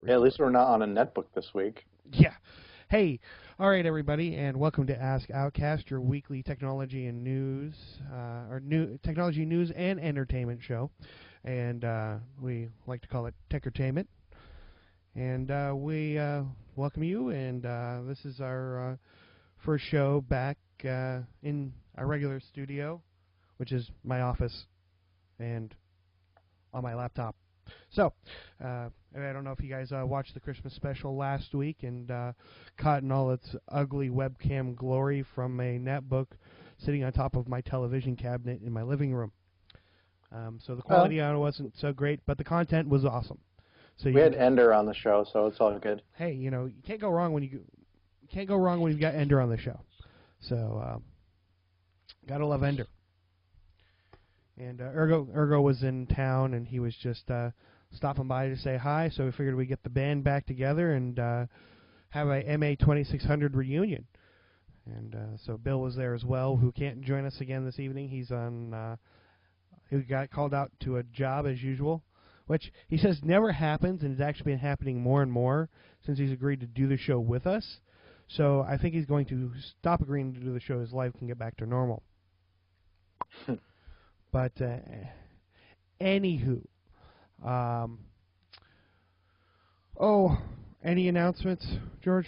Yeah, at least we're not on a netbook this week. Yeah. Hey, all right, everybody, and welcome to AskOutcast, your weekly technology and news, technology news and entertainment show, and we like to call it Techertainment. And we welcome you, and this is our first show back in our regular studio, which is my office and on my laptop. So, I don't know if you guys watched the Christmas special last week and caught in all its ugly webcam glory from a netbook sitting on top of my television cabinet in my living room. So the quality on it wasn't so great, but the content was awesome. So we had Ender on the show, so it's all good. Hey, you know, you can't go wrong when you've got Ender on the show. So, gotta love Ender. And Ergo was in town, and he was just stopping by to say hi. So we figured we'd get the band back together and have a MA2600 reunion. And so Bill was there as well, who can't join us again this evening. He's on. He got called out to a job as usual, which he says never happens, and it's actually been happening more and more since he's agreed to do the show with us. So I think he's going to stop agreeing to do the show. His life can get back to normal. But anywho, any announcements, George?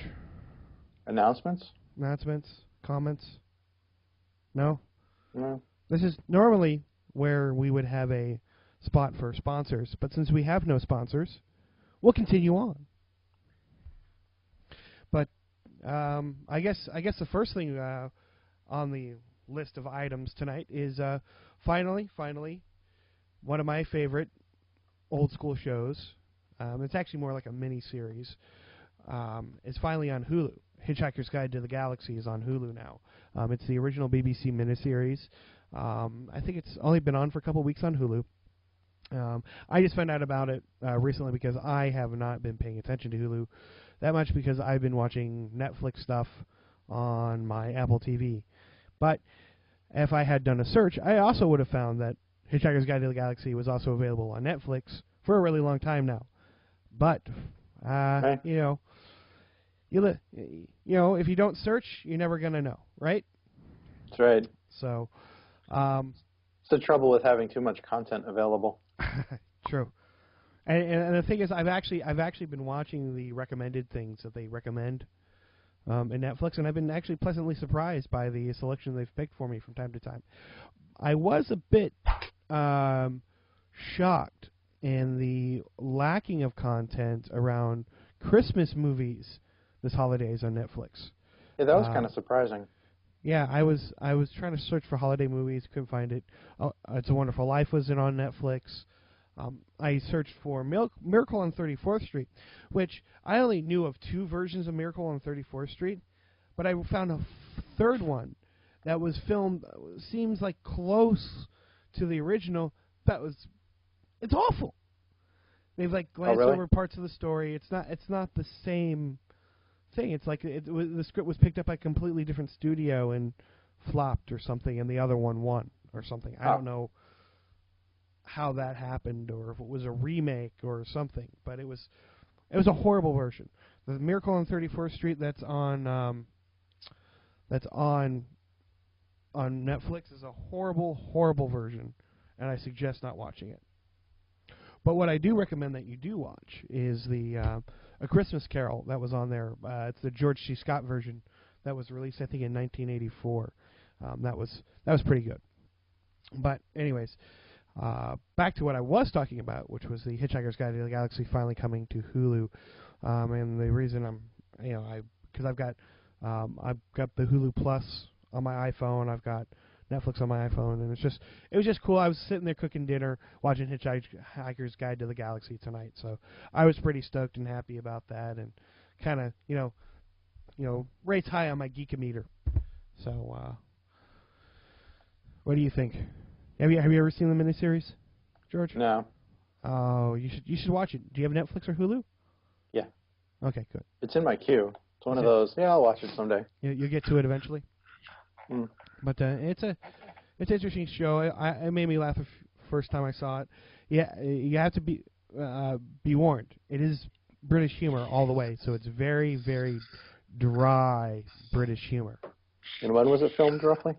Announcements? Comments? No? No. This is normally where we would have a spot for sponsors, but since we have no sponsors, we'll continue on. But I guess the first thing on the list of items tonight is finally, one of my favorite old school shows. It's actually more like a mini-series. It's finally on Hulu. Hitchhiker's Guide to the Galaxy is on Hulu now. It's the original BBC miniseries. I think it's only been on for a couple weeks on Hulu. I just found out about it recently because I have not been paying attention to Hulu that much because I've been watching Netflix stuff on my Apple TV. But if I had done a search, I also would have found that Hitchhiker's Guide to the Galaxy was also available on Netflix for a really long time now. But you know, if you don't search, you're never gonna know, right? That's right. So, it's the trouble with having too much content available. True. And the thing is, I've actually been watching the recommended things that they recommend in Netflix, and I've been actually pleasantly surprised by the selection they've picked for me from time to time. I was a bit shocked in the lacking of content around Christmas movies this holidays on Netflix. Yeah, that was kind of surprising. Yeah, I was trying to search for holiday movies, couldn't find it. It's a Wonderful Life was on Netflix. I searched for Miracle on 34th Street, which I only knew of two versions of Miracle on 34th Street, but I found a third one that was filmed, seems like close to the original. It's awful. They've like glanced over parts of the story. It's not the same thing. It's like the script was picked up by a completely different studio and flopped or something, and the other one won or something. I don't know how that happened, or if it was a remake or something, but it was a horrible version. The Miracle on 34th Street that's on Netflix is a horrible version, and I suggest not watching it. But what I do recommend that you do watch is the A Christmas Carol that was on there. It's the George C. Scott version that was released, I think, in 1984. That was pretty good. But anyways. Back to what I was talking about, which was the Hitchhiker's Guide to the Galaxy finally coming to Hulu, and the reason because I've got the Hulu Plus on my iPhone, I've got Netflix on my iPhone, and it was just cool. I was sitting there cooking dinner, watching Hitchhiker's Guide to the Galaxy tonight, so I was pretty stoked and happy about that, and kind of rates high on my geekometer. So, what do you think? Have you ever seen the miniseries, George? No. Oh, you should watch it. Do you have Netflix or Hulu? Yeah. Okay, good. It's in my queue. It's one of those. Yeah, I'll watch it someday. You'll get to it eventually. But it's an interesting show. It made me laugh the first time I saw it. Yeah, you have to be warned. It is British humor all the way. So it's very, very dry British humor. And when was it filmed, roughly?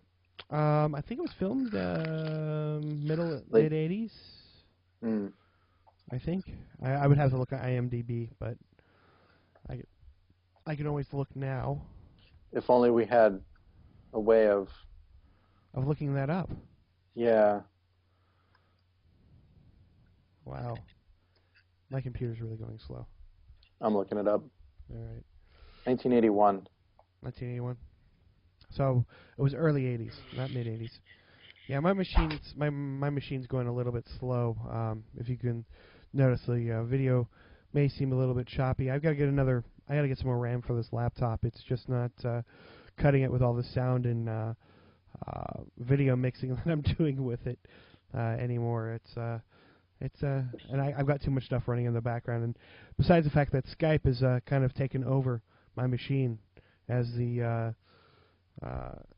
I think it was filmed mid 80s. Mm. I think. I would have to look at IMDb, but I can always look now. If only we had a way of looking that up. Yeah. Wow. My computer's really going slow. I'm looking it up. All right. 1981. 1981. So it was early 80s, not mid 80s. Yeah, my machine's going a little bit slow. If you can notice, the video may seem a little bit choppy. I got to get some more RAM for this laptop. It's just not cutting it with all the sound and video mixing that I'm doing with it anymore. And I've got too much stuff running in the background. And besides the fact that Skype has kind of taken over my machine as the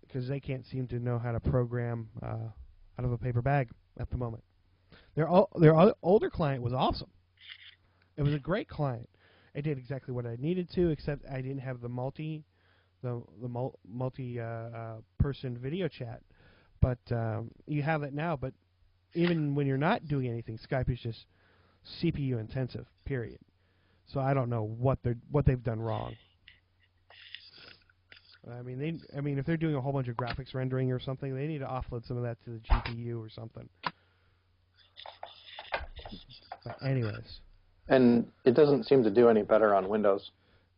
because they can't seem to know how to program out of a paper bag at the moment. Their older client was awesome. It was a great client. It did exactly what I needed to, except I didn't have the multi person video chat. But you have it now. But even when you're not doing anything, Skype is just CPU intensive. Period. So I don't know what they've done wrong. I mean, if they're doing a whole bunch of graphics rendering or something, they need to offload some of that to the GPU or something. But anyways. And it doesn't seem to do any better on Windows.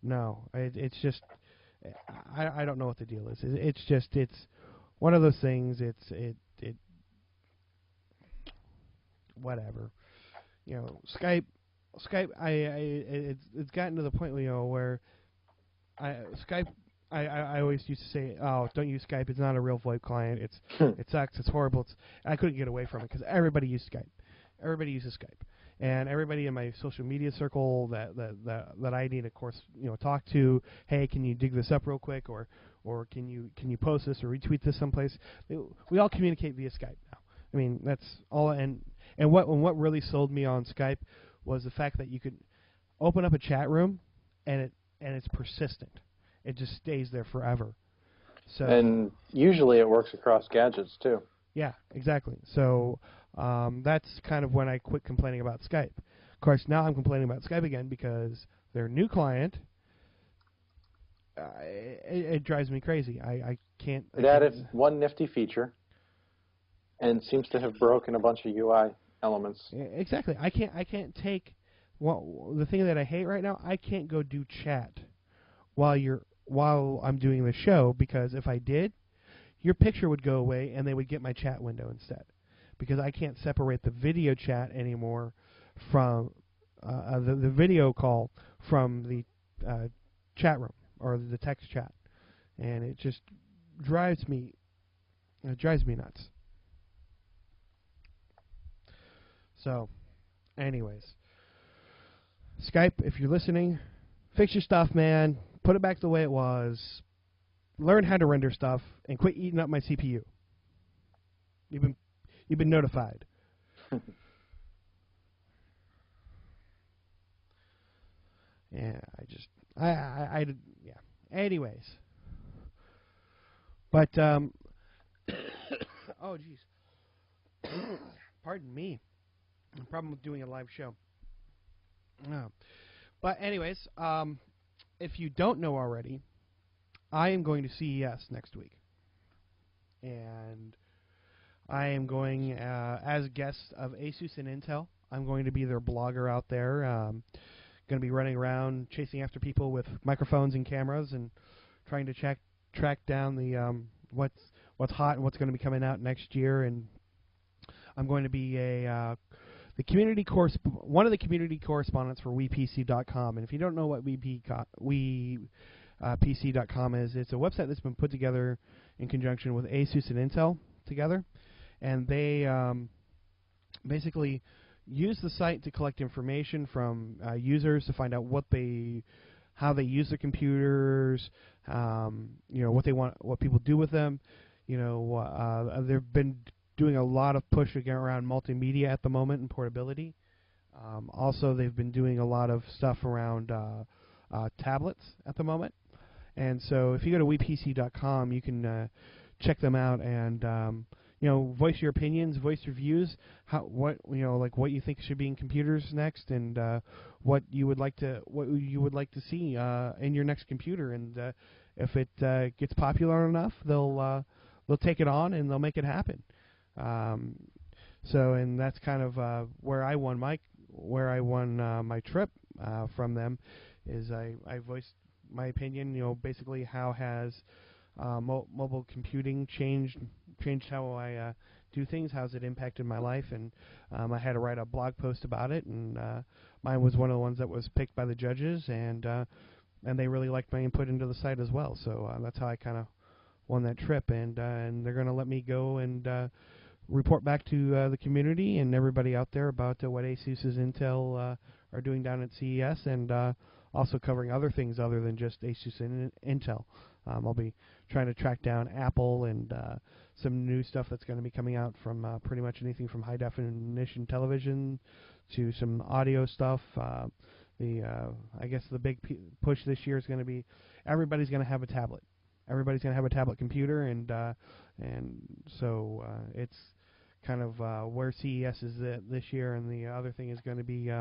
No, it's just I don't know what the deal is. It's one of those things. It whatever. You know, Skype. It's gotten to the point where Skype. I always used to say, "Oh, don't use Skype. It's not a real VoIP client. It sucks. It's horrible." I couldn't get away from it because everybody used Skype. Everybody uses Skype, and everybody in my social media circle that I need, of course, talk to. Hey, can you dig this up real quick, or can you post this or retweet this someplace? We all communicate via Skype now. I mean, that's all. And what really sold me on Skype was the fact that you could open up a chat room, and it's persistent. It just stays there forever. So and usually it works across gadgets too. Yeah, exactly. So that's kind of when I quit complaining about Skype. Of course, now I'm complaining about Skype again because their new client, it drives me crazy. I can't. It added one nifty feature and seems to have broken a bunch of UI elements. Exactly. I can't take. Well, the thing that I hate right now, I can't go do chat while I'm doing the show, because if I did, your picture would go away and they would get my chat window instead, because I can't separate the video chat anymore from the video call from the chat room or the text chat, and it just drives me nuts. So, anyways, Skype, if you're listening, fix your stuff, man. Put it back the way it was. Learn how to render stuff and quit eating up my CPU. You've been notified. Yeah, yeah. Anyways, but oh jeez, pardon me. The problem with doing a live show. But anyways, if you don't know already, I am going to CES next week, and I am going as guest of Asus and Intel. I'm going to be their blogger out there. Going to be running around chasing after people with microphones and cameras and trying to track down the what's hot and what's going to be coming out next year. And I'm going to be one of the community correspondents for WePC.com. And if you don't know what PC.com is, it's a website that's been put together in conjunction with Asus and Intel together, and they basically use the site to collect information from users to find out how they use their computers, what they want, what people do with them. They've been doing a lot of pushing around multimedia at the moment and portability. Also, they've been doing a lot of stuff around tablets at the moment. And so if you go to wepc.com, you can check them out and voice your opinions, voice your views, what you think should be in computers next, and what you would like to see in your next computer. And if it gets popular enough, they'll take it on and they'll make it happen. And that's kind of where I won my trip from them. Is I voiced my opinion. Basically how has mobile computing changed how I do things? How's it impacted my life? And I had to write a blog post about it, and mine was one of the ones that was picked by the judges, and they really liked my input into the site as well. So that's how I kind of won that trip, and they're going to let me go and report back to the community and everybody out there about what ASUS's Intel are doing down at CES, and also covering other things other than just ASUS and Intel. I'll be trying to track down Apple and some new stuff that's going to be coming out from pretty much anything from high definition television to some audio stuff. I guess the big push this year is going to be everybody's going to have a tablet. Everybody's going to have a tablet computer, and so it's kind of where CES is this year. And the other thing is going to be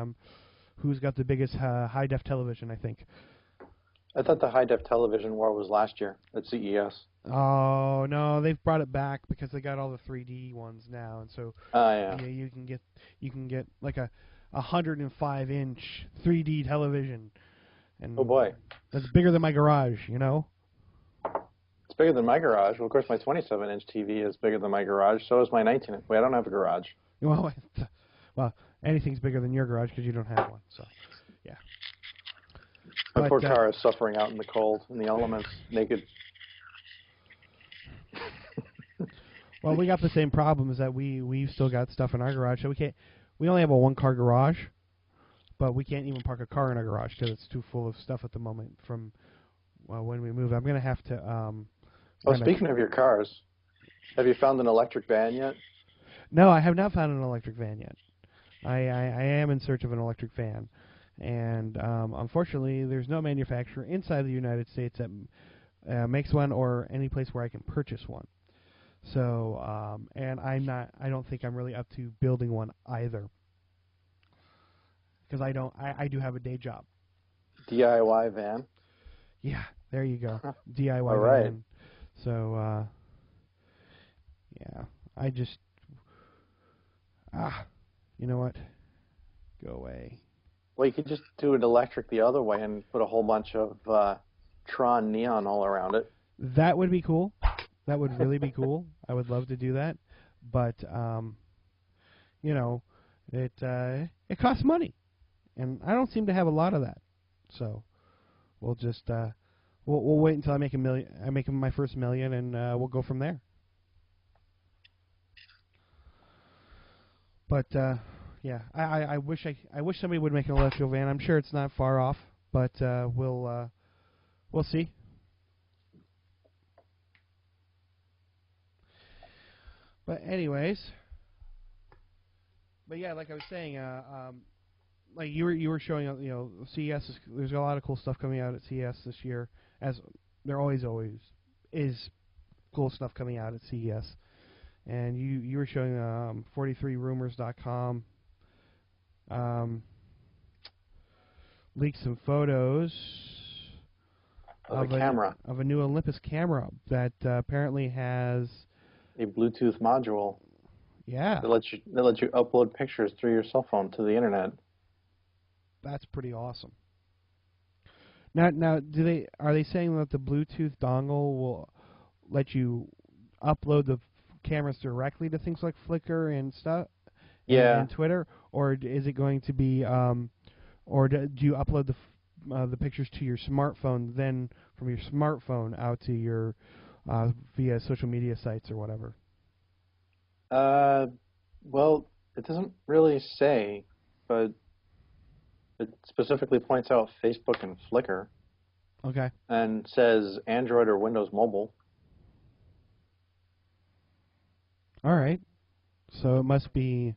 who's got the biggest high def television, I think. I thought the high-def television war was last year at CES. Oh, no, they've brought it back because they got all the 3D ones now, and so you can get like a 105-inch 3D television. And oh boy, that's bigger than my garage, It's bigger than my garage. Well, of course, my 27-inch TV is bigger than my garage. So is my 19-inch. Wait, I don't have a garage. Well, anything's bigger than your garage because you don't have one. So, yeah. My poor car is suffering out in the cold, in the elements, naked. Well, we got the same problem is that we've still got stuff in our garage. So we only have a one-car garage, but we can't even park a car in our garage because it's too full of stuff at the moment from when we move. I'm going to have to... speaking of your cars, have you found an electric van yet? No, I have not found an electric van yet. I am in search of an electric van. And unfortunately, there's no manufacturer inside the United States that makes one, or any place where I can purchase one. So, and I don't think I'm really up to building one either, because I do have a day job. DIY van. Yeah, there you go. DIY All right. van. So, yeah, I just you know what? Go away. Well, you could just do it electric the other way and put a whole bunch of Tron neon all around it. That would be cool. That would really be cool. I would love to do that, but it costs money, and I don't seem to have a lot of that. So we'll just we'll wait until I make I make my first million, and we'll go from there. But yeah, I wish somebody would make an electrical van. I'm sure it's not far off, but we'll see. But anyways, yeah, like I was saying, like you were showing, CES there's a lot of cool stuff coming out at CES this year, as there always is cool stuff coming out at CES. And you were showing 43rumors.com leaked some photos of a camera, of a new Olympus camera that apparently has a Bluetooth module. Yeah. That lets you upload pictures through your cell phone to the internet. That's pretty awesome. Now, are they saying that the Bluetooth dongle will let you upload the cameras directly to things like Flickr and stuff? Yeah. And Twitter, or is it going to be, or do you upload the pictures to your smartphone, then from your smartphone out to your via social media sites or whatever? Well, it doesn't really say, but it specifically points out Facebook and Flickr. Okay. And says Android or Windows Mobile. All right. So it must be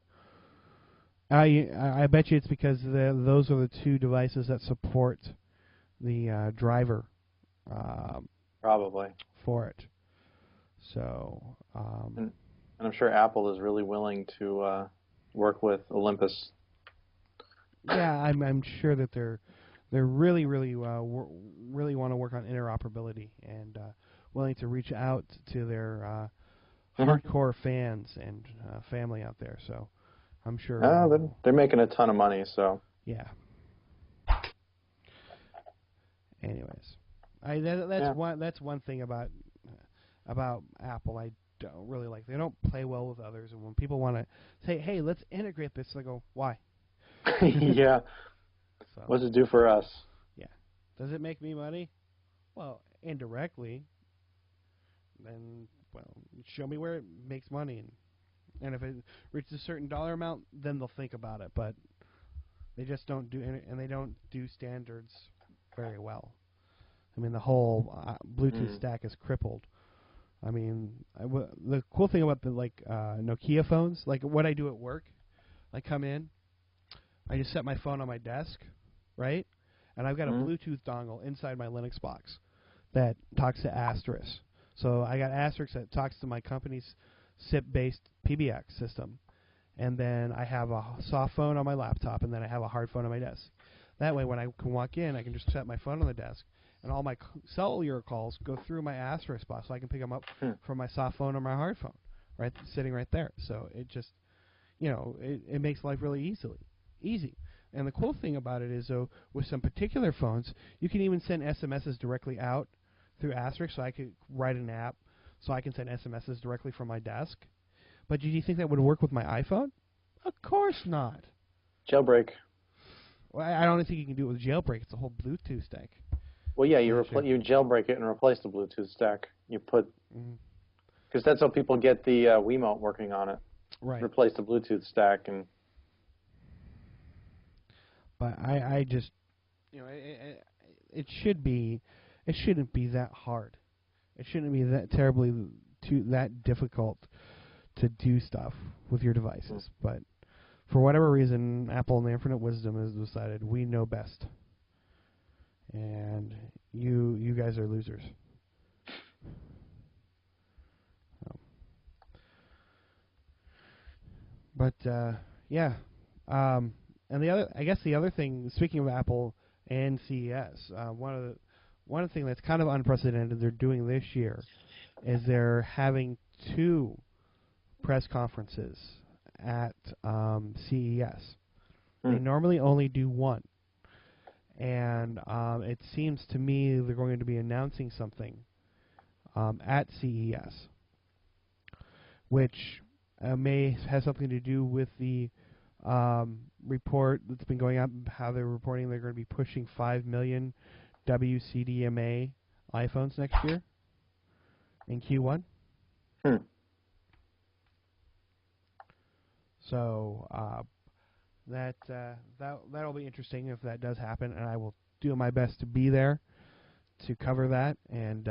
I bet you it's because those are the two devices that support the driver Probably. for it. So, And I'm sure Apple is really willing to work with Olympus. yeah, I'm sure that they're really really want to work on interoperability and willing to reach out to their hardcore fans and family out there. So I'm sure. They're making a ton of money, so. Yeah. Anyways, that's one thing about Apple I don't really like. They don't play well with others, and when people want to say, "Hey, let's integrate this," they go, "Why?" Yeah. So, what does it do for us? yeah. Does it make me money? Well, indirectly. Then, well, show me where it makes money, and if it reaches a certain dollar amount, then they'll think about it. But they just don't do, and they don't do standards very well. I mean, the whole Bluetooth stack is crippled. I mean, the cool thing about the Nokia phones, like what I do at work, I come in, I just set my phone on my desk, right? And I've got a Bluetooth dongle inside my Linux box that talks to Asterisk. So I got Asterisk that talks to my company's SIP-based PBX system. And then I have a soft phone on my laptop, and then I have a hard phone on my desk. That way, when I can walk in, I can just set my phone on the desk, and all my cellular calls go through my Asterisk box, so I can pick them up from my soft phone or my hard phone, right, sitting right there. So it just, it makes life really easy. And the cool thing about it is, though, with some particular phones, you can even send SMSs directly out through Asterisk, so I could write an app so I can send SMSs directly from my desk. But do you think that would work with my iPhone? Of course not. Jailbreak. Well, I don't think you can do it with jailbreak. It's a whole Bluetooth stack. Well, yeah, you jailbreak it and replace the Bluetooth stack. You put, because that's how people get the Wiimote working on it. Right. Replace the Bluetooth stack and. But I just, it shouldn't be that hard. It shouldn't be that that difficult to do stuff with your devices. But for whatever reason, Apple in their infinite wisdom has decided we know best. And you guys are losers. But yeah. And the other thing, speaking of Apple and CES, one of the things that's kind of unprecedented they're doing this year is they're having 2 press conferences at CES. They normally only do 1. And it seems to me they're going to be announcing something at CES, which may have something to do with the report that's been going out, how they're reporting they're going to be pushing 5 million WCDMA iPhones next year in Q1. So that'll be interesting if that does happen, and I will do my best to be there to cover that and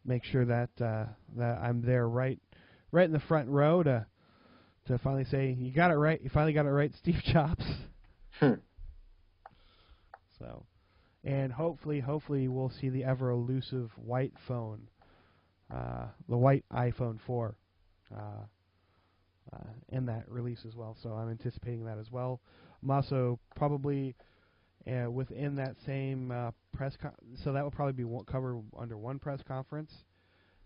make sure that that I'm there right in the front row to finally say you got it right. You finally got it right, Steve Jobs. So, and hopefully we'll see the ever elusive white phone, the white iPhone 4. In that release as well, so I'm anticipating that as well. I'm also probably within that same so that will probably be covered under one press conference,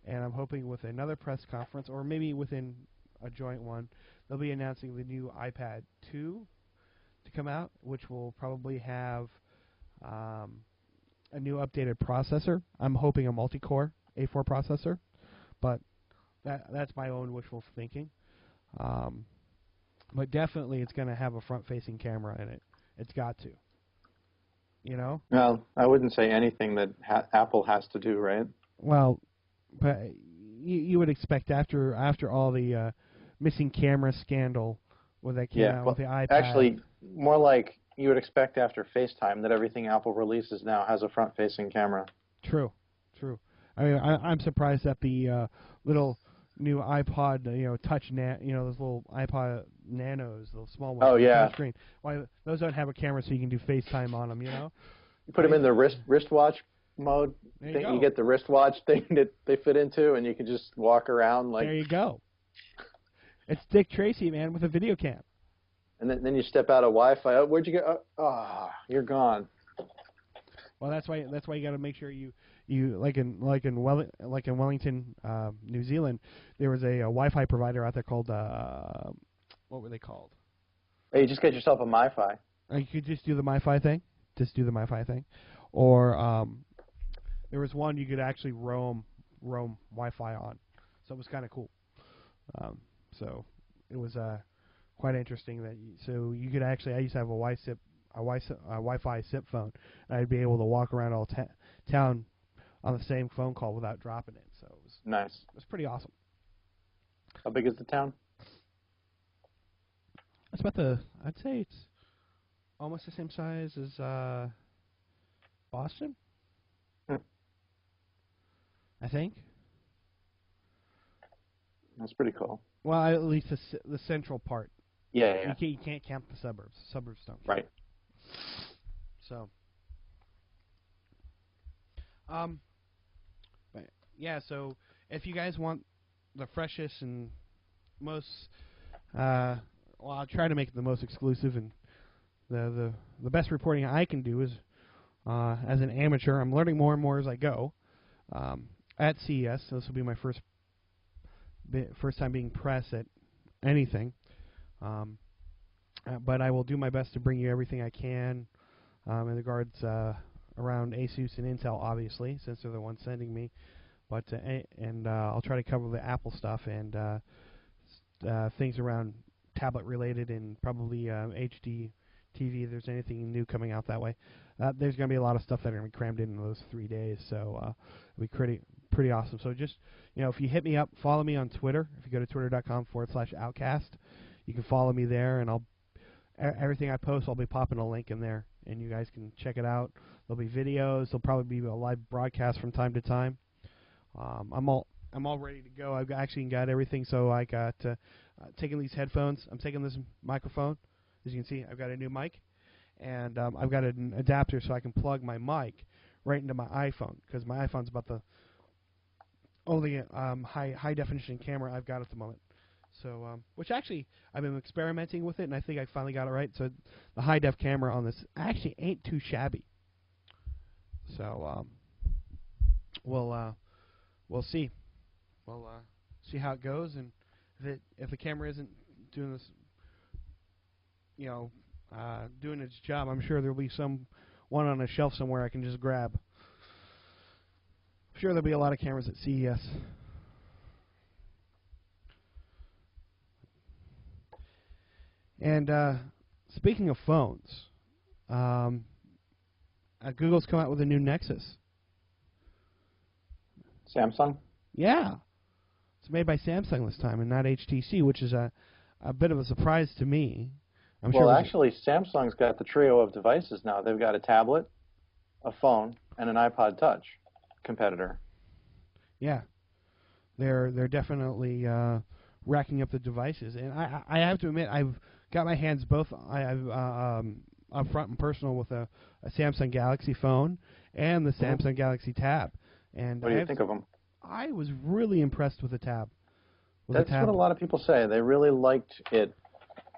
and I'm hoping with another press conference, or maybe within a joint one, they'll be announcing the new iPad 2 to come out, which will probably have a new updated processor. I'm hoping a multi-core A4 processor, but that's my own wishful thinking. But definitely it's going to have a front-facing camera in it. It's got to. Well, I wouldn't say anything that Apple has to do, right? Well, but you would expect after all the missing camera scandal with that came out with the iPad. Actually, more like you would expect after FaceTime that everything Apple releases now has a front-facing camera. True. I mean, I'm surprised that the little new iPod, Touch those little iPod Nanos, those small ones Oh with a yeah. touch screen. Why those don't have a camera, so you can do FaceTime on them. You put them in the wristwatch mode. There you go. You get the wristwatch thing that they fit into, and you can just walk around like. There you go. It's Dick Tracy, man, with a video cam. And then you step out of Wi-Fi. Oh, where'd you go? Oh, you're gone. Well, that's why you got to make sure you like in Wellington, New Zealand, there was a Wi-Fi provider out there called what were they called? Hey, you just get yourself a MiFi. You could just do the MiFi thing. Just do the MiFi thing, or there was one you could actually roam Wi-Fi on, so it was kind of cool. So it was quite interesting that so you could actually. I used to have a Wi-Fi SIP phone, and I'd be able to walk around all town on the same phone call without dropping it. So it was nice. It was pretty awesome. How big is the town? It's about I'd say it's almost the same size as Boston. I think. That's pretty cool. Well, at least the central part. Yeah. You can't count the suburbs. Suburbs don't. Right. So. But yeah. So if you guys want the freshest and most, well, I'll try to make it the most exclusive and the best reporting I can do is as an amateur. I'm learning more and more as I go. At CES, so this will be my first time being press at anything. But I will do my best to bring you everything I can in regards around ASUS and Intel, obviously, since they're the ones sending me. But I'll try to cover the Apple stuff and things around tablet related and probably HD TV. If there's anything new coming out that way, there's going to be a lot of stuff that are going to be crammed in those 3 days. So it'll be pretty awesome. So just if you hit me up, follow me on Twitter. If you go to twitter.com/outcast, you can follow me there, and everything I post, I'll be popping a link in there, and you guys can check it out. There'll be videos. There'll probably be a live broadcast from time to time. I'm all ready to go. I've actually got everything. So I got taking these headphones. I'm taking this microphone. As you can see, I've got a new mic, and I've got an adapter so I can plug my mic right into my iPhone, because my iPhone's about the only high definition camera I've got at the moment. So, which actually I've been experimenting with it, and I think I finally got it right. So the high def camera on this actually ain't too shabby. So we'll see. We'll see how it goes, and if the camera isn't doing this, doing its job, I'm sure there'll be some one on a shelf somewhere I can just grab. I'm sure there'll be a lot of cameras at CES. And speaking of phones, Google's come out with a new Nexus. Samsung? Yeah. It's made by Samsung this time and not HTC, which is a bit of a surprise to me. Well, actually, Samsung's got the trio of devices now. They've got a tablet, a phone, and an iPod Touch competitor. Yeah. They're definitely racking up the devices. And I have to admit, I've got my hands both I've up front and personal with a Samsung Galaxy phone and the Samsung Galaxy Tab. And what do you think of them? I was really impressed with the Tab. That's what a lot of people say. They really liked it.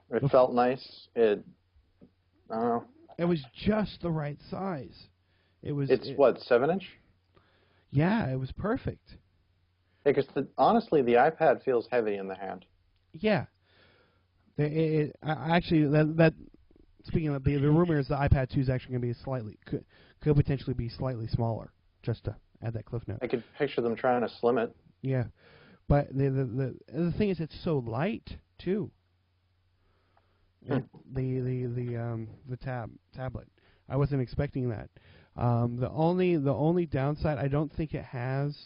It felt nice. I don't know. It was just the right size. It's what, 7-inch? Yeah, it was perfect. Because honestly, the iPad feels heavy in the hand. Yeah. Actually, that speaking of the rumor is the iPad 2 is actually going to be could potentially be slightly smaller. Just to add that cliff note. I could picture them trying to slim it. Yeah, but the thing is, it's so light too. The tablet. I wasn't expecting that. The only downside, I don't think it has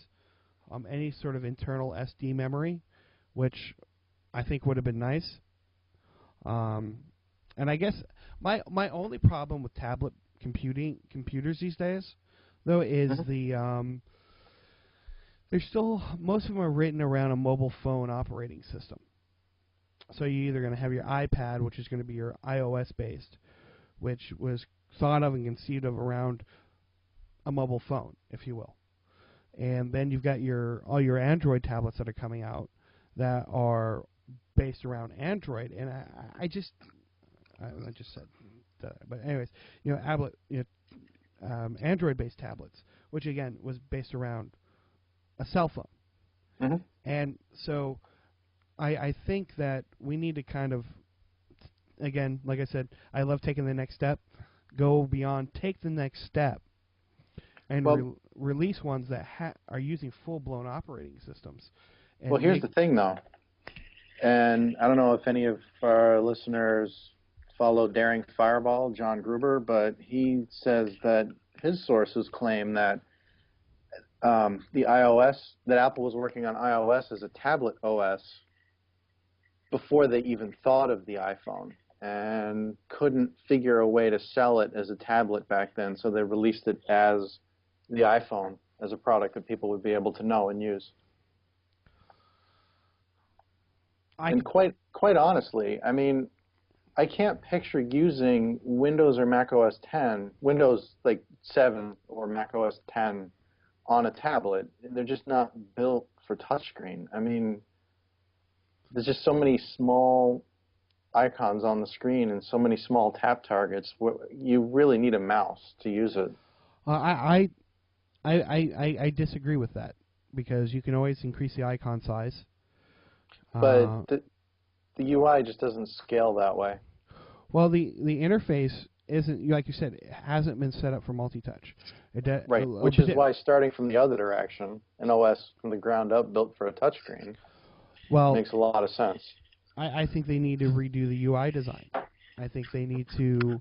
any sort of internal SD memory, which I think would have been nice. And I guess my only problem with tablet computers these days, though, is the They're still, most of them are written around a mobile phone operating system. So you're either going to have your iPad, which is going to be your iOS based, which was thought of and conceived of around a mobile phone, if you will. And then you've got all your Android tablets that are coming out that are based around Android. And I just said that. But anyways, Android-based tablets, which again was based around a cell phone. Mm-hmm. And so I think that we need to kind of, again, like I said, I love taking the next step. Go beyond, take the next step, and release ones that are using full-blown operating systems. And well, here's the thing, though. And I don't know if any of our listeners follow Daring Fireball, John Gruber, but he says that his sources claim that that Apple was working on iOS as a tablet OS before they even thought of the iPhone, and couldn't figure a way to sell it as a tablet back then, so they released it as the iPhone, as a product that people would be able to know and use. And quite honestly, I mean, I can't picture using Windows or Mac OS 10, Windows like 7 or Mac OS 10 on a tablet. They're just not built for touchscreen. I mean, there's just so many small icons on the screen and so many small tap targets. You really need a mouse to use it. I disagree with that, because you can always increase the icon size. But the UI just doesn't scale that way. Well, the interface isn't, like you said, it hasn't been set up for multi-touch. Right, which is why starting from the other direction, an OS from the ground up built for a touchscreen, makes a lot of sense. I think they need to redo the UI design. I think they need to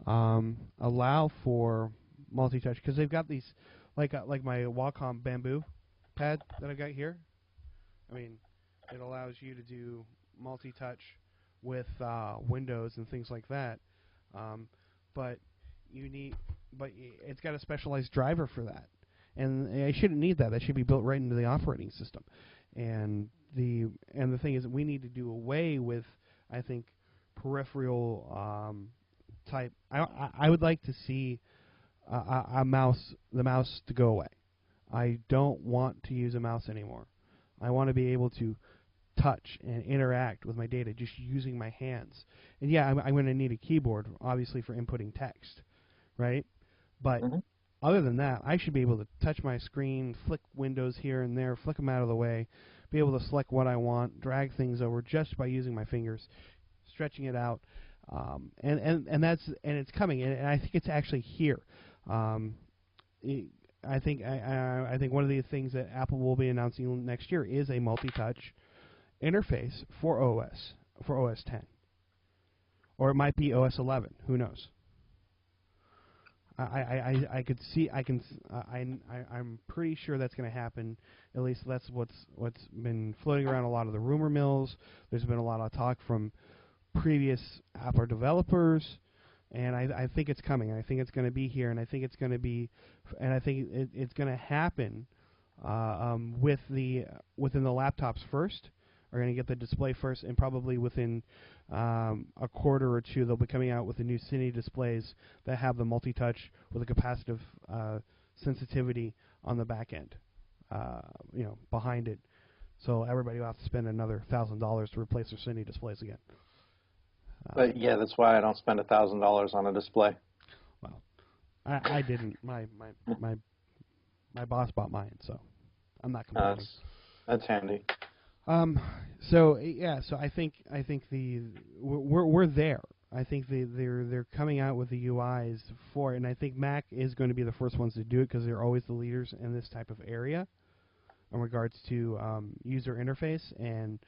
allow for multi-touch, because they've got these, like my Wacom Bamboo pad that I've got here. I mean, it allows you to do multi-touch with Windows and things like that, but it's got a specialized driver for that, and I shouldn't need that. That should be built right into the operating system. And the thing is that we need to do away with, I think, peripheral type. I would like to see the mouse to go away. I don't want to use a mouse anymore. I want to be able to touch and interact with my data just using my hands. And yeah, I'm going to need a keyboard, obviously, for inputting text, right? But other than that, I should be able to touch my screen, flick windows here and there, flick them out of the way, be able to select what I want, drag things over just by using my fingers, stretching it out, and it's coming, and I think it's actually here. I think one of the things that Apple will be announcing next year is a multi-touch interface for OS 10, or it might be OS 11. Who knows? I'm pretty sure that's going to happen. At least that's what's been floating around a lot of the rumor mills. There's been a lot of talk from previous Apple developers, and I think it's coming. I think it's going to be here, and I think it's going to be, and I think it's going to happen within the laptops first. Are going to get the display first, and probably within a quarter or two, they'll be coming out with the new Cine displays that have the multi-touch with a capacitive sensitivity on the back end, behind it. So everybody will have to spend another $1,000 to replace their Cine displays again. But yeah, that's why I don't spend $1,000 on a display. Well, I didn't. My boss bought mine, so I'm not complaining. That's handy. So I think we're there. I think they're coming out with the UIs for it, and I think Mac is going to be the first ones to do it, because they're always the leaders in this type of area in regards to user interface and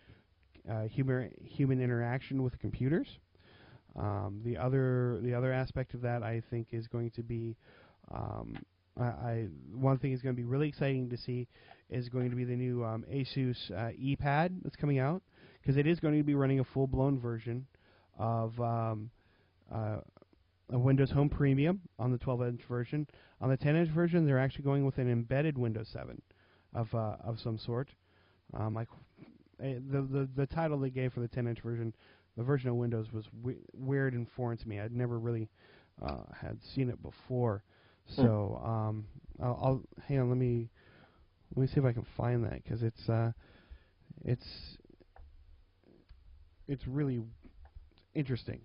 human interaction with computers. The other aspect of that, I think, is going to be one thing is going to be really exciting to see is going to be the new Asus ePad that's coming out, because it is going to be running a full-blown version of Windows Home Premium on the 12-inch version. On the 10-inch version, they're actually going with an embedded Windows 7 of some sort. The title they gave for the 10-inch version, the version of Windows, was weird and foreign to me. I'd never really had seen it before. So I'll hang on. Let me see if I can find that, because it's really interesting.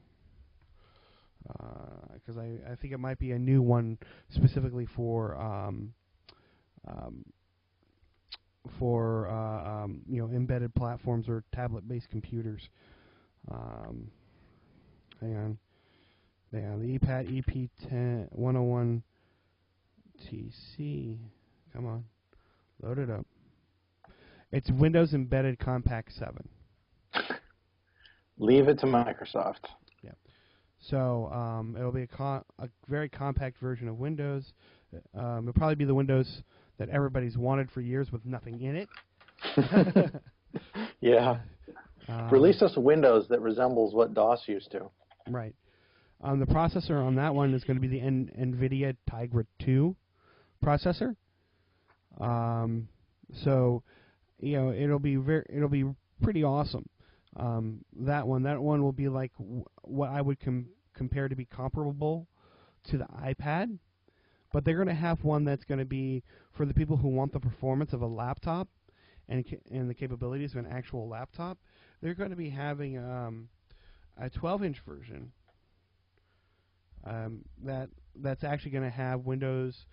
Because I think it might be a new one specifically for embedded platforms or tablet-based computers. Hang on. The ePad EP10 101 TC. Come on, load it up. It's Windows Embedded Compact 7. Leave it to Microsoft. Yeah. So it'll be a very compact version of Windows. It'll probably be the Windows that everybody's wanted for years with nothing in it. Yeah. Release us Windows that resembles what DOS used to. Right. The processor on that one is going to be the NVIDIA Tegra 2 processor. So, it'll be pretty awesome. That one will be like what I would compare to be comparable to the iPad, but they're going to have one that's going to be for the people who want the performance of a laptop and the capabilities of an actual laptop. They're going to be having a 12-inch version that's actually going to have Windows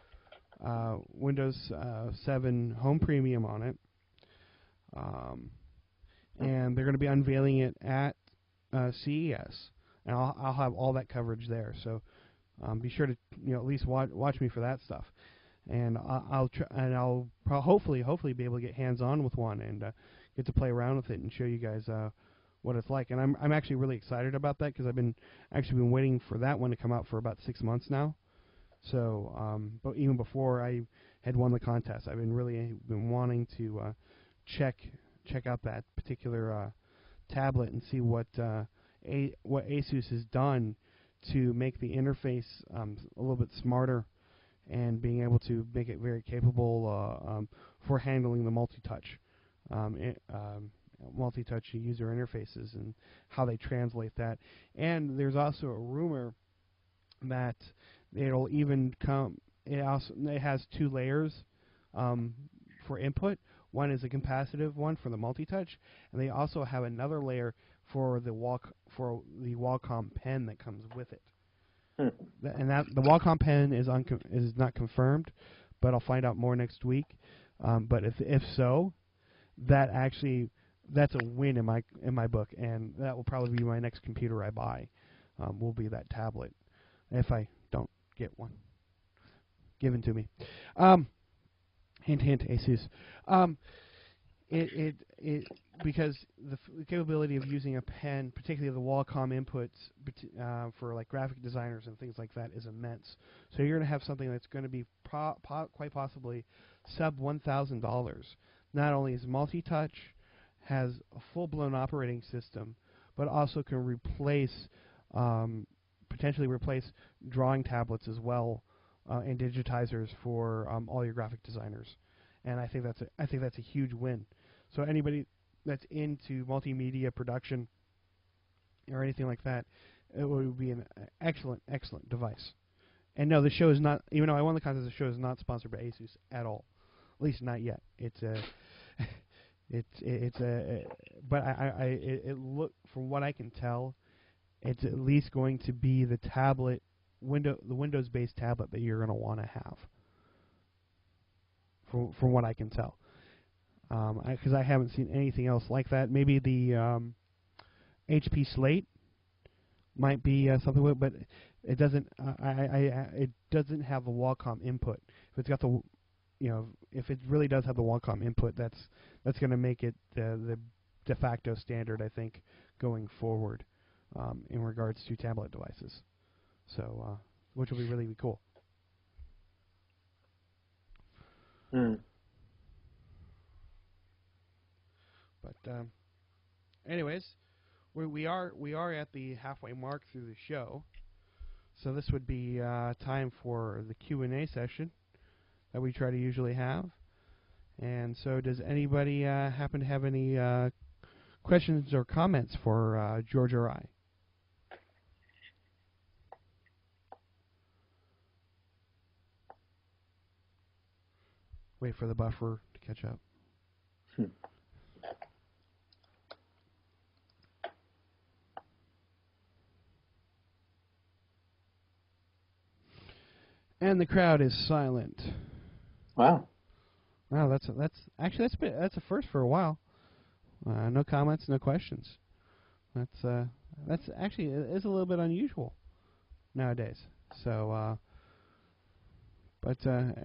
7 Home Premium on it, and they're going to be unveiling it at CES, and I'll have all that coverage there. So be sure to at least watch me for that stuff, and I'll hopefully be able to get hands-on with one and get to play around with it and show you guys what it's like. And I'm actually really excited about that, because I've been waiting for that one to come out for about 6 months now. So, but even before I had won the contest, I've been wanting to check out that particular tablet and see what Asus has done to make the interface a little bit smarter and being able to make it very capable for handling the multi-touch user interfaces and how they translate that. And there's also a rumor that it'll even come. It has 2 layers for input. One is a capacitive one for the multi-touch, and they also have another layer for the Wacom pen that comes with it. And that the Wacom pen is not confirmed, but I'll find out more next week. But if so, that's a win in my book, and that will probably be my next computer I buy. Will be that tablet, if I don't get one given to me. Hint, hint, Asus. Because the capability of using a pen, particularly the Wacom inputs for like graphic designers and things like that, is immense. So you're going to have something that's going to be quite possibly sub $1,000. Not only is multi-touch, has a full-blown operating system, but also can potentially replace drawing tablets as well, and digitizers for all your graphic designers. And I think that's a huge win. So anybody that's into multimedia production or anything like that, it would be an excellent device. And no, the show is not, even though I won the contest, the show is not sponsored by Asus at all. At least not yet. But it look, from what I can tell, it's at least going to be the Windows-based tablet that you're going to want to have. From what I can tell, because I haven't seen anything else like that. Maybe the HP Slate might be something with, but it doesn't. It doesn't have the Wacom input. If it's got the, if it really does have the Wacom input, that's going to make it the de facto standard, I think, going forward in regards to tablet devices. So, which will be really cool. But anyways, we are at the halfway mark through the show, so this would be time for the Q&A session that we try to usually have. And so does anybody happen to have any questions or comments for George or I? Wait for the buffer to catch up. And the crowd is silent. Wow. Wow, that's a first for a while. No comments, no questions. That's actually is a little bit unusual nowadays. So,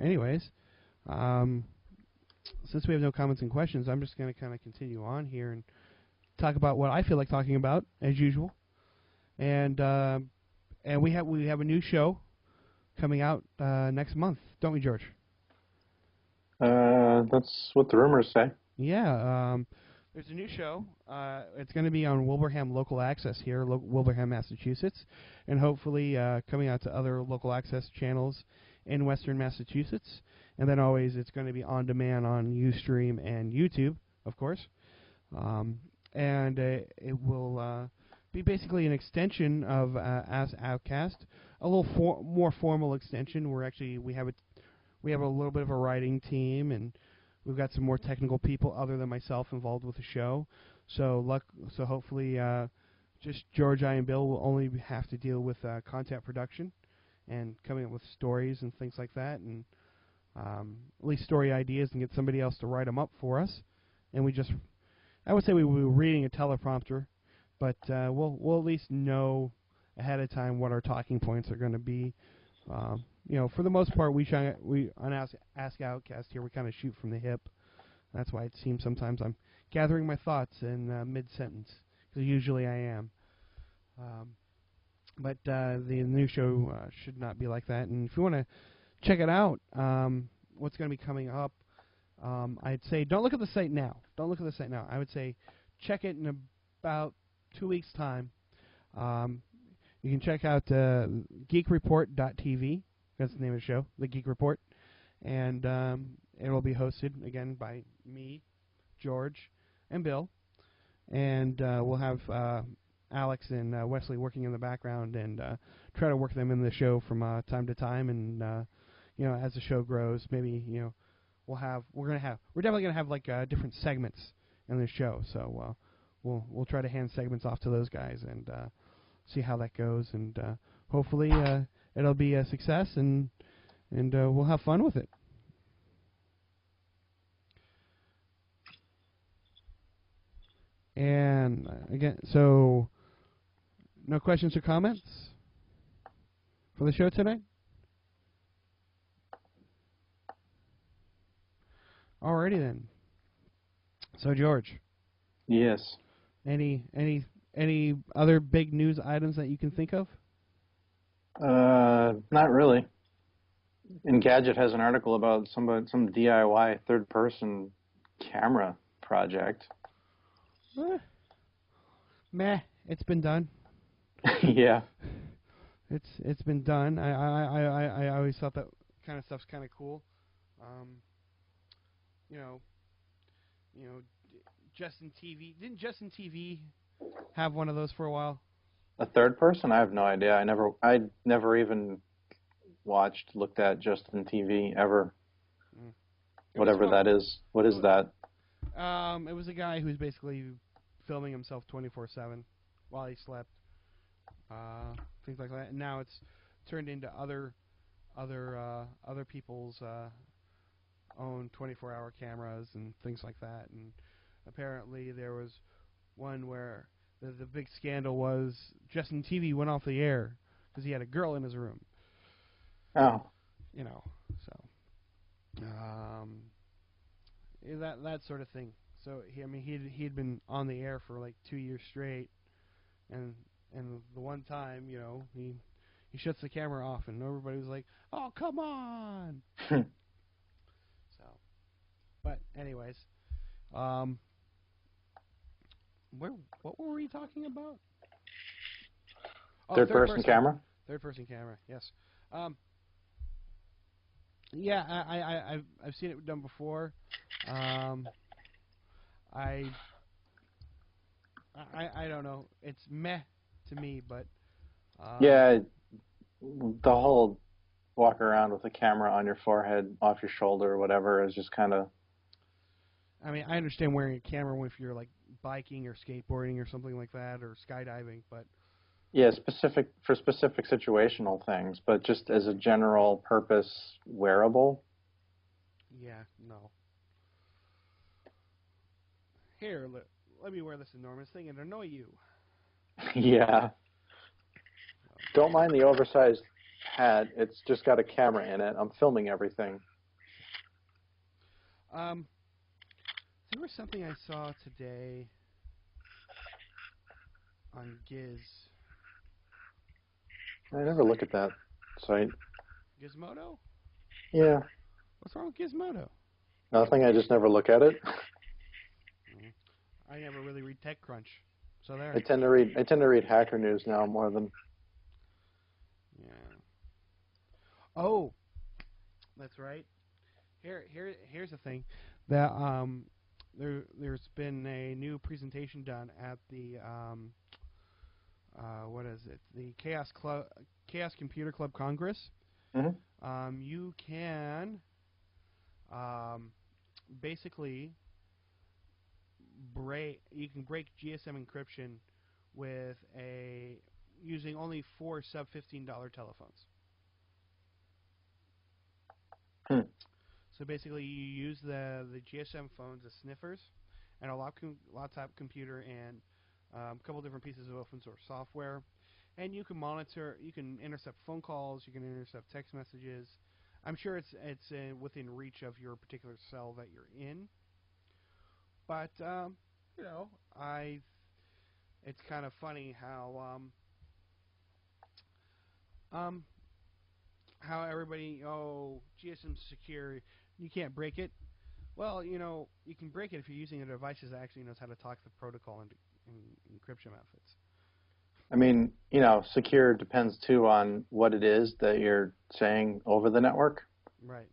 anyways, since we have no comments and questions, I'm just going to kind of continue on here and talk about what I feel like talking about as usual. And we have a new show coming out next month, don't we, George? That's what the rumors say. Yeah, there's a new show. It's going to be on Wilbraham Local Access here, Wilbraham, Massachusetts, and hopefully coming out to other local access channels in Western Massachusetts. And then always it's going to be on demand on Ustream and YouTube, of course. And it will be basically an extension of AskOutcast, a little more formal extension. We have a little bit of a writing team, and we've got some more technical people other than myself involved with the show. So hopefully, just George, I, and Bill will only have to deal with content production and coming up with stories and things like that, and at least story ideas, and get somebody else to write them up for us. And I would say we were reading a teleprompter, but we'll at least know ahead of time what our talking points are going to be. For the most part, we on AskOutcast here, we kind of shoot from the hip. That's why it seems sometimes I'm gathering my thoughts in mid-sentence, because usually I am. But the new show should not be like that. And if you want to check it out, what's going to be coming up, I'd say don't look at the site now. Don't look at the site now. I would say check it in about 2 weeks' time. You can check out geekreport.tv. That's the name of the show, The Geek Report. And it will be hosted, again, by me, George, and Bill. And we'll have Alex and Wesley working in the background and try to work them in the show from time to time. And, as the show grows, maybe, we're definitely going to have, like, different segments in the show. So we'll try to hand segments off to those guys and see how that goes. And hopefully it'll be a success, and we'll have fun with it. And again, so no questions or comments for the show tonight? Alrighty then. So George. Yes. Any other big news items that you can think of? Not really. Engadget has an article about some DIY third-person camera project. Meh. It's been done. Yeah. It's been done. I always thought that kind of stuff's kind of cool. Justin TV. Didn't Justin TV have one of those for a while? A third person? I have no idea. I never even looked at Justin TV ever. Whatever that is. What is that? It was a guy who's basically filming himself 24/7 while he slept. Things like that. And now it's turned into other people's own 24-hour cameras and things like that. And apparently there was one where the big scandal was Justin TV went off the air because he had a girl in his room. Oh. That sort of thing. So he'd been on the air for like 2 years straight, and the one time he shuts the camera off and everybody was like, "Oh, come on!" But anyways, what were we talking about? Third person camera. Third person camera. Yes. Yeah, I've seen it done before. I don't know. It's meh to me, but Yeah, the whole walk around with a camera on your forehead, off your shoulder, or whatever is just kind of. I mean, I understand wearing a camera if you're like biking or skateboarding or something like that, or skydiving, but Yeah, for specific situational things, but just as a general purpose wearable. yeah, no. Here, let me wear this enormous thing and annoy you. Yeah. Don't mind the oversized hat. It's just got a camera in it. I'm filming everything. There was something I saw today on Giz. I never look at that site. Gizmodo? Yeah. What's wrong with Gizmodo? Nothing. I just never look at it. I never really read TechCrunch, so there. I tend to read Hacker News now more than. Yeah. Oh, that's right. Here's the thing. That there's been a new presentation done at the what is it? The Chaos Computer Club Congress. Mm-hmm. You can basically you can break GSM encryption with using only 4 sub $15 telephones. So basically, you use the GSM phones as sniffers, and a laptop computer, and a couple different pieces of open source software, and you can monitor. You can intercept phone calls. You can intercept text messages. I'm sure it's within reach of your particular cell that you're in. But you know, it's kind of funny how everybody, GSM's secure, you can't break it. Well, you know, you can break it if you're using a device that actually knows how to talk the protocol and encryption methods. I mean, you know, secure depends too on what it is that you're saying over the network. Right.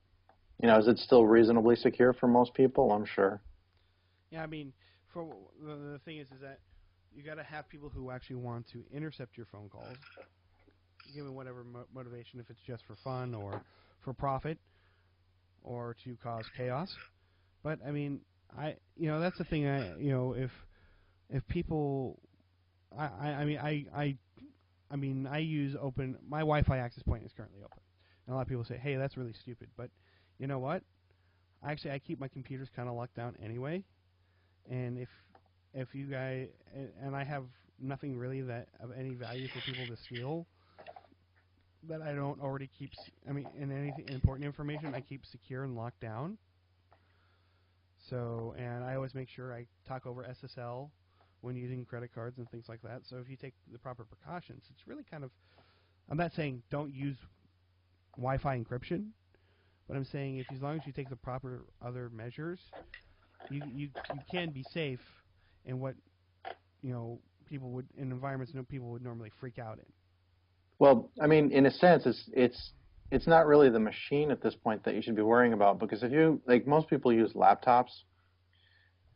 You know, is it still reasonably secure for most people? I'm sure. Yeah, I mean, for the thing is that you got to have people who actually want to intercept your phone calls, given whatever motivation, if it's just for fun or for profit or to cause chaos. But I mean, that's the thing. If people, I mean, I use open. My Wi-Fi access point is currently open, and a lot of people say, "Hey, that's really stupid." But you know what? Actually, I keep my computers kind of locked down anyway, and if you guys and I have nothing really that of any value for people to steal that I don't already keep. I mean, in anything important information, I keep secure and locked down. So, and I always make sure I talk over SSL when using credit cards and things like that. So if you take the proper precautions, it's really kind of, I'm not saying don't use Wi-Fi encryption, but I'm saying as long as you take the proper other measures, you can be safe in what, people would, in environments people would normally freak out in. Well, I mean, in a sense, it's not really the machine at this point that you should be worrying about, because if you, like, most people use laptops,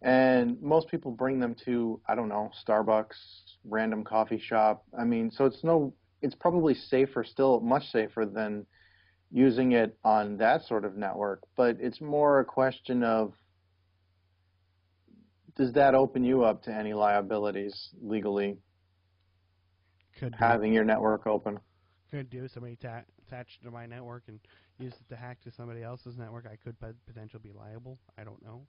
and most people bring them to, I don't know, Starbucks, random coffee shop. I mean, so it's probably safer, still much safer than using it on that sort of network, but it's more a question of, does that open you up to any liabilities legally? Could do. Having your network open. Could do. Somebody attached to my network and used it to hack to somebody else's network. I could potentially be liable. I don't know.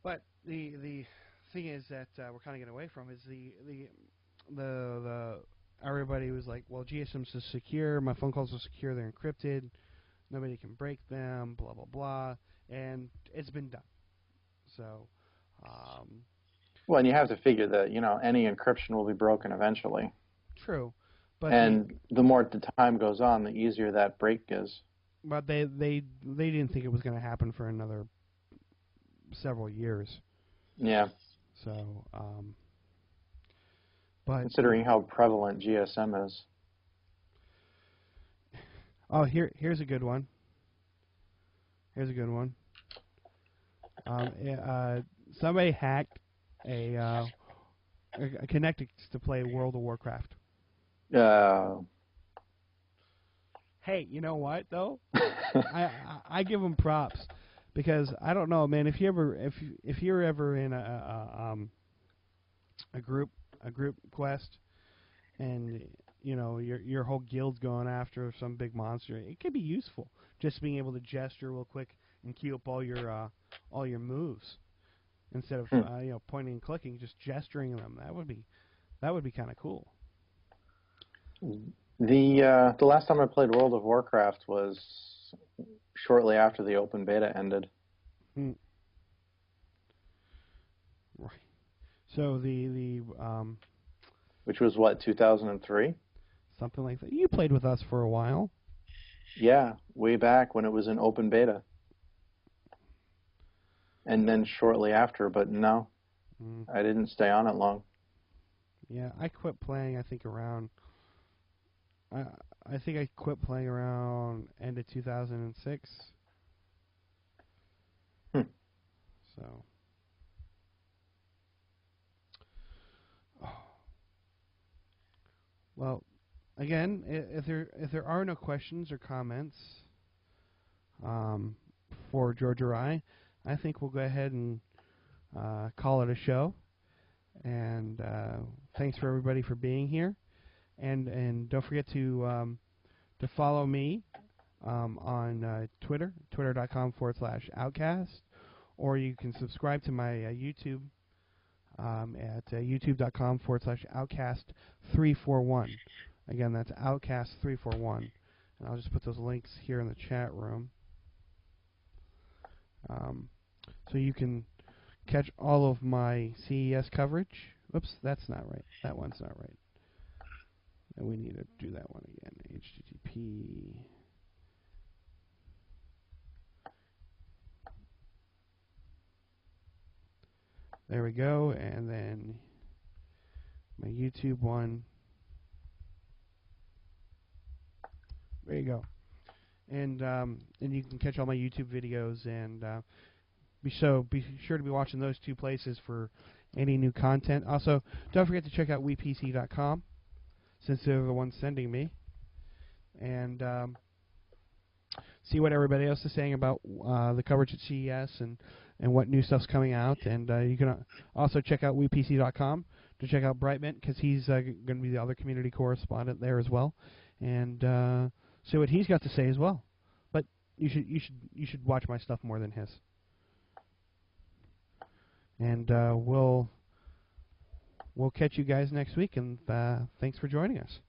But the thing is that we're kind of getting away from is the everybody was like, well, GSM's is secure. My phone calls are secure. They're encrypted. Nobody can break them. Blah blah blah. And it's been done. So. Well, and you have to figure that, any encryption will be broken eventually. True. But the more the time goes on, the easier that break is. But they didn't think it was going to happen for another several years. Yeah. So, but considering how prevalent GSM is. Oh, here's a good one. Here's a good one. Somebody hacked a Connectix to play World of Warcraft. Hey, you know what though? I give them props because I don't know, man. If you're ever in a group quest and you know your whole guild's going after some big monster, it could be useful just being able to gesture real quick and queue up all your moves instead of pointing and clicking, just gesturing them. That would be kind of cool. The last time I played World of Warcraft was shortly after the open beta ended. Right. So the which was what, 2003? Something like that. You played with us for a while. Yeah, way back when it was in open beta. And then shortly after, but no, I didn't stay on it long. Yeah, I quit playing. I think around. I think I quit playing around end of 2006. So. Well, again, if there are no questions or comments for George or I think we'll go ahead and call it a show. And thanks for everybody for being here. And don't forget to follow me on Twitter, twitter.com/outcast, or you can subscribe to my YouTube at youtube.com/outcast341. Again, that's outcast341. And I'll just put those links here in the chat room. So you can catch all of my CES coverage. Oops, that's not right. That one's not right. And we need to do that one again. HTTP. There we go. And then my YouTube one. There you go. And you can catch all my YouTube videos and be sure to be watching those two places for any new content. Also, don't forget to check out WePC.com since they're the ones sending me, and see what everybody else is saying about the coverage at CES and what new stuff's coming out. And you can also check out WePC.com to check out Brightman because he's going to be the other community correspondent there as well, and see what he's got to say as well. But you should watch my stuff more than his. And we'll catch you guys next week, and thanks for joining us.